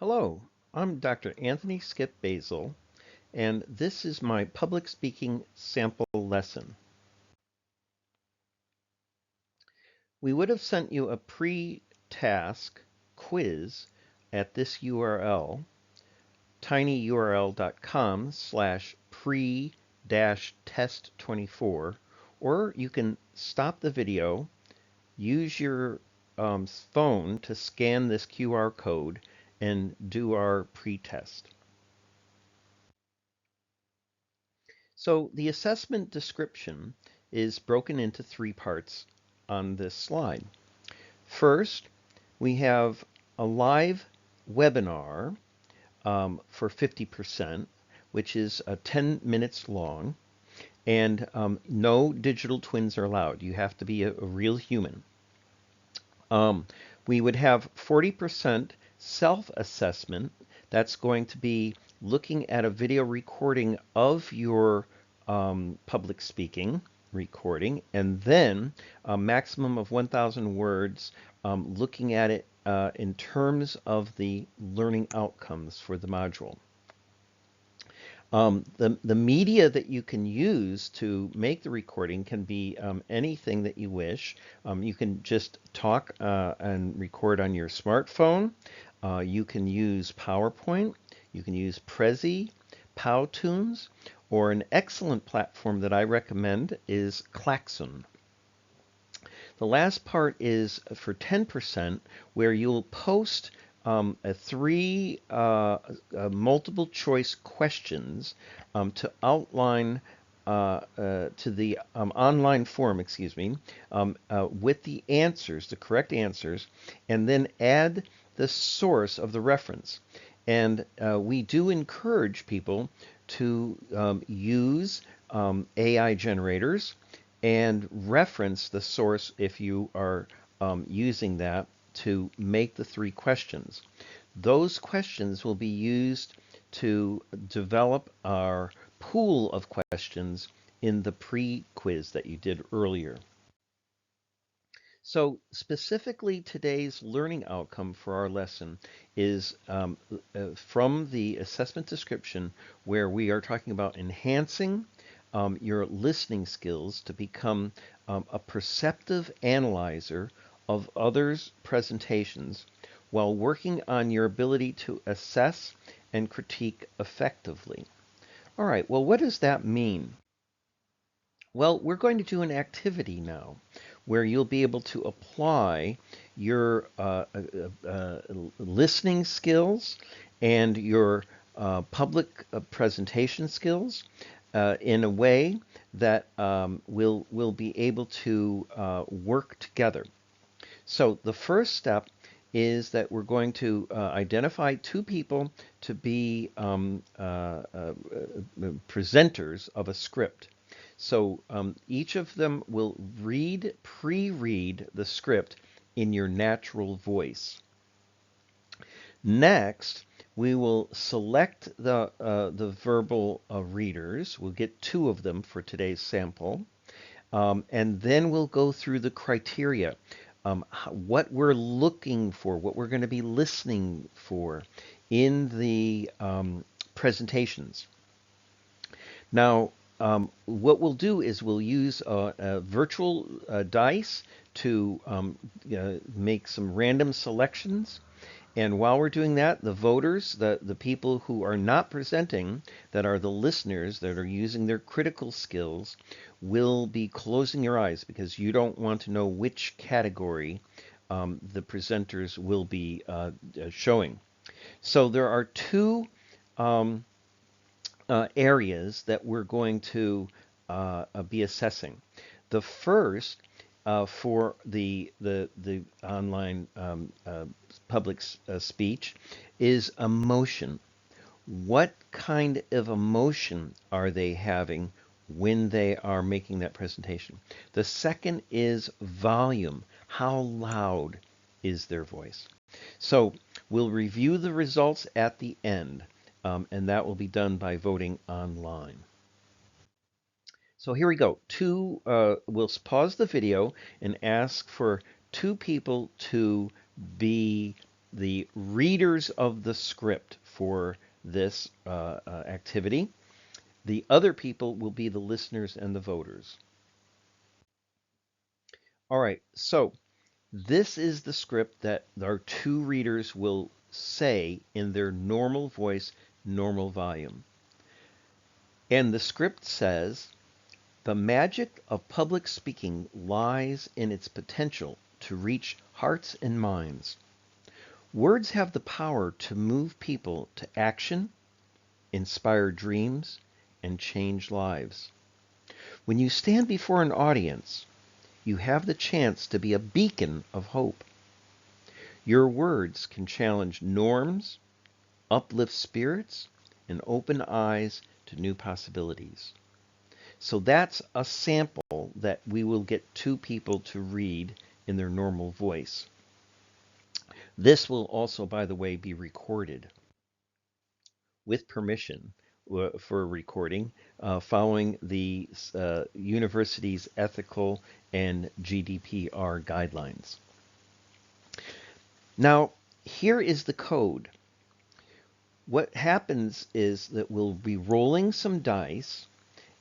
Hello, I'm Dr. Anthony Skip Basil, and this is my public speaking sample lesson. We would have sent you a pre-task quiz at this URL, tinyurl.com/pre-test24, or you can stop the video, use your phone to scan this QR code, and do our pre-test. So the assessment description is broken into three parts on this slide. First, we have a live webinar for 50%, which is 10 minutes long, and no digital twins are allowed. You have to be a real human. We would have 40% self-assessment. That's going to be looking at a video recording of your public speaking recording, and then a maximum of 1,000 words looking at it in terms of the learning outcomes for the module. The media that you can use to make the recording can be anything that you wish. You can just talk and record on your smartphone. You can use PowerPoint. You can use Prezi, Powtoons, or an excellent platform that I recommend is Klaxon. The last part is for 10%, where you'll post three multiple choice questions to outline to the online form, with the answers, the correct answers, and then add the source of the reference. And we do encourage people to use AI generators and reference the source if you are using that to make the three questions. Those questions will be used to develop our pool of questions in the pre-quiz that you did earlier. So specifically today's learning outcome for our lesson is from the assessment description, where we are talking about enhancing your listening skills to become a perceptive analyzer of others' presentations while working on your ability to assess and critique effectively. All right, well, what does that mean? Well, we're going to do an activity now where you'll be able to apply your listening skills and your public presentation skills in a way that we'll be able to work together. So the first step is that we're going to identify two people to be presenters of a script. So each of them will pre-read the script in your natural voice. Next, we will select the verbal readers. We'll get two of them for today's sample. And then we'll go through the criteria, what we're looking for, what we're going to be listening for in the presentations. Now, what we'll do is we'll use a virtual dice to make some random selections. And while we're doing that, the voters, the people who are not presenting, that are the listeners, that are using their critical skills, will be closing their eyes because you don't want to know which category the presenters will be showing. So there are two areas that we're going to be assessing. The first for the online public speech is emotion. What kind of emotion are they having when they are making that presentation? The second is volume. How loud is their voice? So we'll review the results at the end, and that will be done by voting online. So here we go. We'll pause the video and ask for two people to be the readers of the script for this activity. The other people will be the listeners and the voters. All right, so this is the script that our two readers will say in their normal voice, normal volume. And the script says, the magic of public speaking lies in its potential to reach hearts and minds. Words have the power to move people to action, inspire dreams, and change lives. When you stand before an audience, you have the chance to be a beacon of hope. Your words can challenge norms, uplift spirits, and open eyes to new possibilities. So that's a sample that we will get two people to read in their normal voice. This will also, by the way, be recorded with permission for recording, following the university's ethical and GDPR guidelines. Now, here is the code. What happens is that we'll be rolling some dice,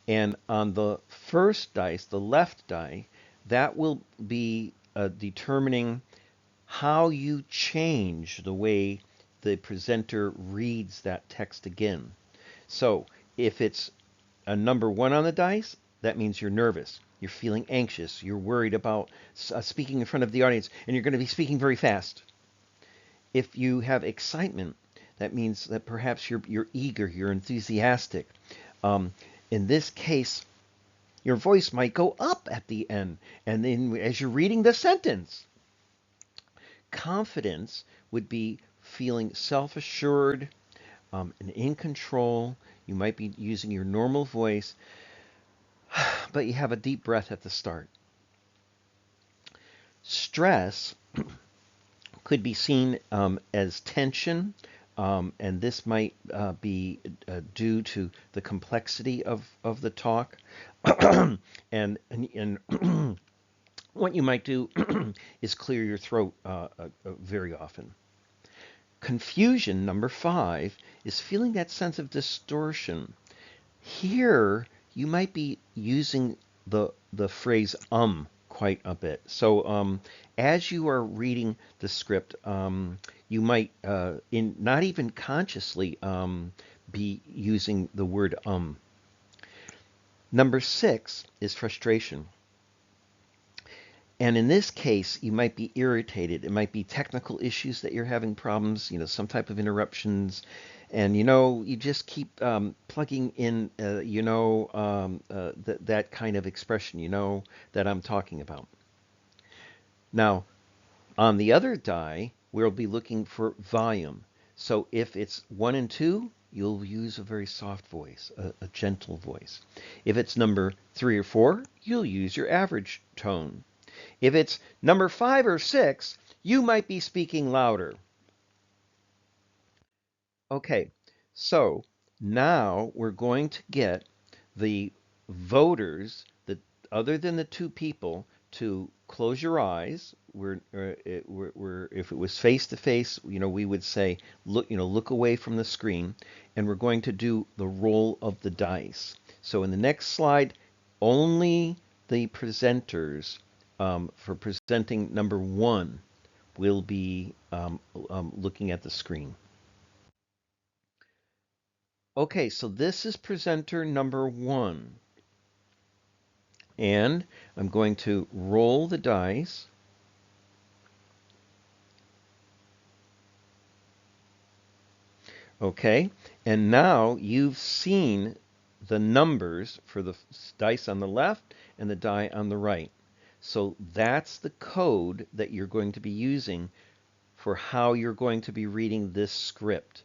and on the first dice, the left die, that will be determining how you change the way the presenter reads that text again. So if it's a number 1 on the dice, that means you're nervous. You're feeling anxious. You're worried about speaking in front of the audience, and you're going to be speaking very fast. If you have excitement, that means that perhaps you're eager, you're enthusiastic. In this case, your voice might go up at the end, and then as you're reading the sentence. Confidence would be feeling self-assured and in control. You might be using your normal voice, but you have a deep breath at the start. Stress could be seen as tension, and this might be due to the complexity of the talk. and what you might do is clear your throat very often. Confusion, number 5, is feeling that sense of distortion. Here, you might be using the phrase quite a bit. So as you are reading the script, you might, not even consciously, be using the word Number 6 is frustration. And in this case, you might be irritated. It might be technical issues that you're having problems, some type of interruptions. And, you just keep plugging in, that kind of expression, that I'm talking about. Now, on the other die, we'll be looking for volume. So if it's 1 and 2, you'll use a very soft voice, a gentle voice. If it's number 3 or 4, you'll use your average tone. If it's number 5 or 6, you might be speaking louder. Okay, so now we're going to get the voters, other than the two people, to close your eyes. If it was face to face, we would say, look away from the screen, and we're going to do the roll of the dice. So in the next slide, only the presenters for presenting number 1 will be looking at the screen. Okay, so this is presenter number 1. And I'm going to roll the dice. Okay, and now you've seen the numbers for the dice on the left and the die on the right. So that's the code that you're going to be using for how you're going to be reading this script.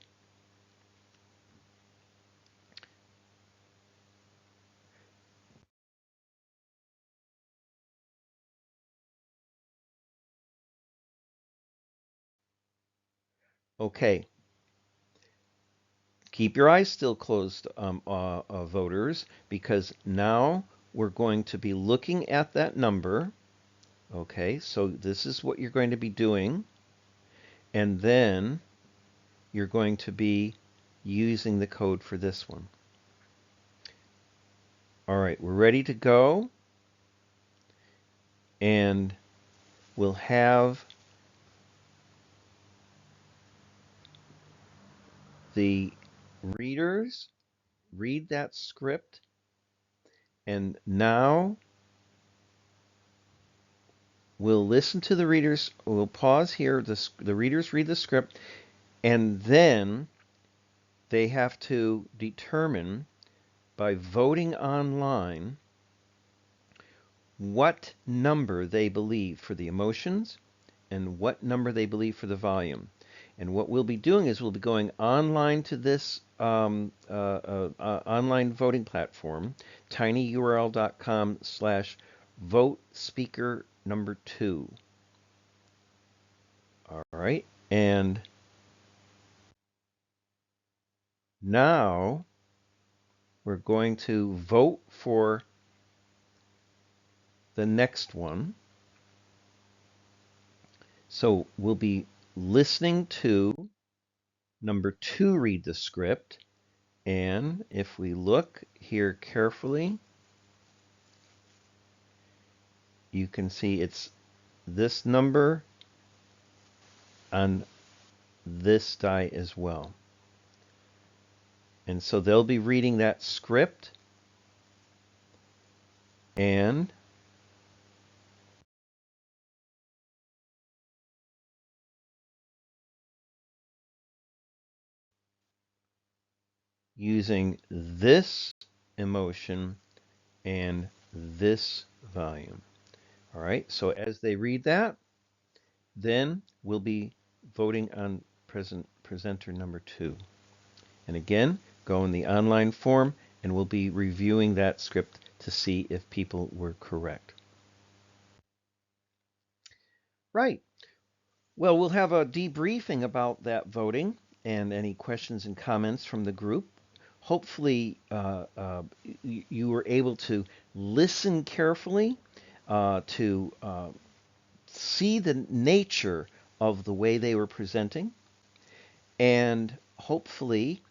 Okay. Keep your eyes still closed, voters, because now we're going to be looking at that number. Okay, so this is what you're going to be doing. and then you're going to be using the code for this one. All right, we're ready to go, and we'll have the readers read that script, and now we'll listen to the readers. We'll pause here. The readers read the script, and then they have to determine by voting online what number they believe for the emotions and what number they believe for the volume. And what we'll be doing is we'll be going online to this online voting platform, tinyurl.com/vote speaker number 2. All right, and now we're going to vote for the next one. So we'll be listening to number 2 read the script, and if we look here carefully, you can see it's this number on this die as well. And so they'll be reading that script, and using this emotion and this volume. All right, so as they read that, then we'll be voting on presenter number 2. And again, go in the online form, and we'll be reviewing that script to see if people were correct. Right. Well, we'll have a debriefing about that voting and any questions and comments from the group. Hopefully, you were able to listen carefully to see the nature of the way they were presenting, and hopefully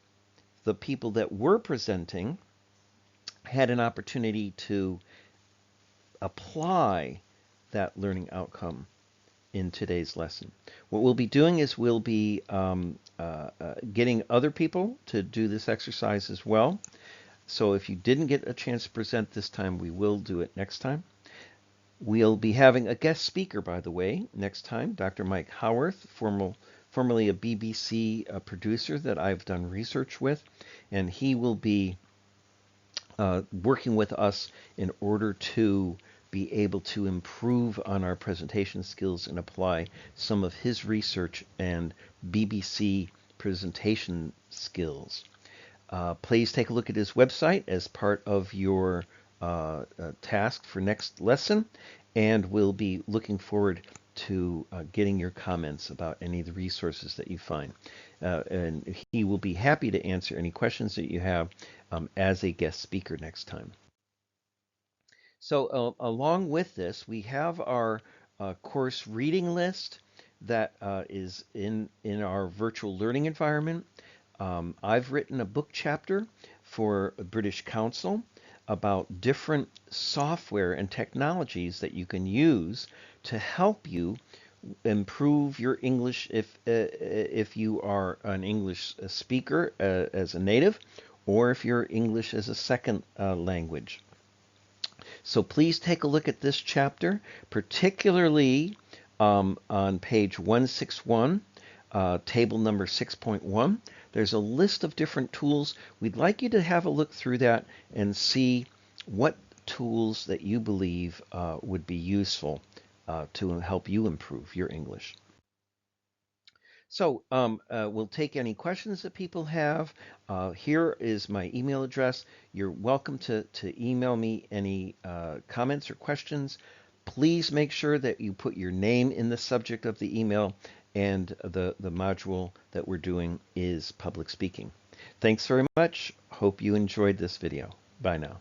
the people that were presenting had an opportunity to apply that learning outcome in today's lesson. What we'll be doing is we'll be getting other people to do this exercise as well. So if you didn't get a chance to present this time, we will do it next time. We'll be having a guest speaker, by the way, next time, Dr. Mike Howarth, formerly a BBC producer that I've done research with, and he will be working with us in order to be able to improve on our presentation skills and apply some of his research and BBC presentation skills. Please take a look at his website as part of your task for next lesson, and we'll be looking forward to getting your comments about any of the resources that you find. And he will be happy to answer any questions that you have as a guest speaker next time. So along with this, we have our course reading list that is in our virtual learning environment. I've written a book chapter for British Council about different software and technologies that you can use to help you improve your English if you are an English speaker as a native, or if you're English as a second language. So please take a look at this chapter, particularly on page 161, table number 6.1. There's a list of different tools. We'd like you to have a look through that and see what tools that you believe would be useful to help you improve your English. So we'll take any questions that people have. Here is my email address. You're welcome to email me any comments or questions. Please make sure that you put your name in the subject of the email, and the module that we're doing is public speaking. Thanks very much. Hope you enjoyed this video. Bye now.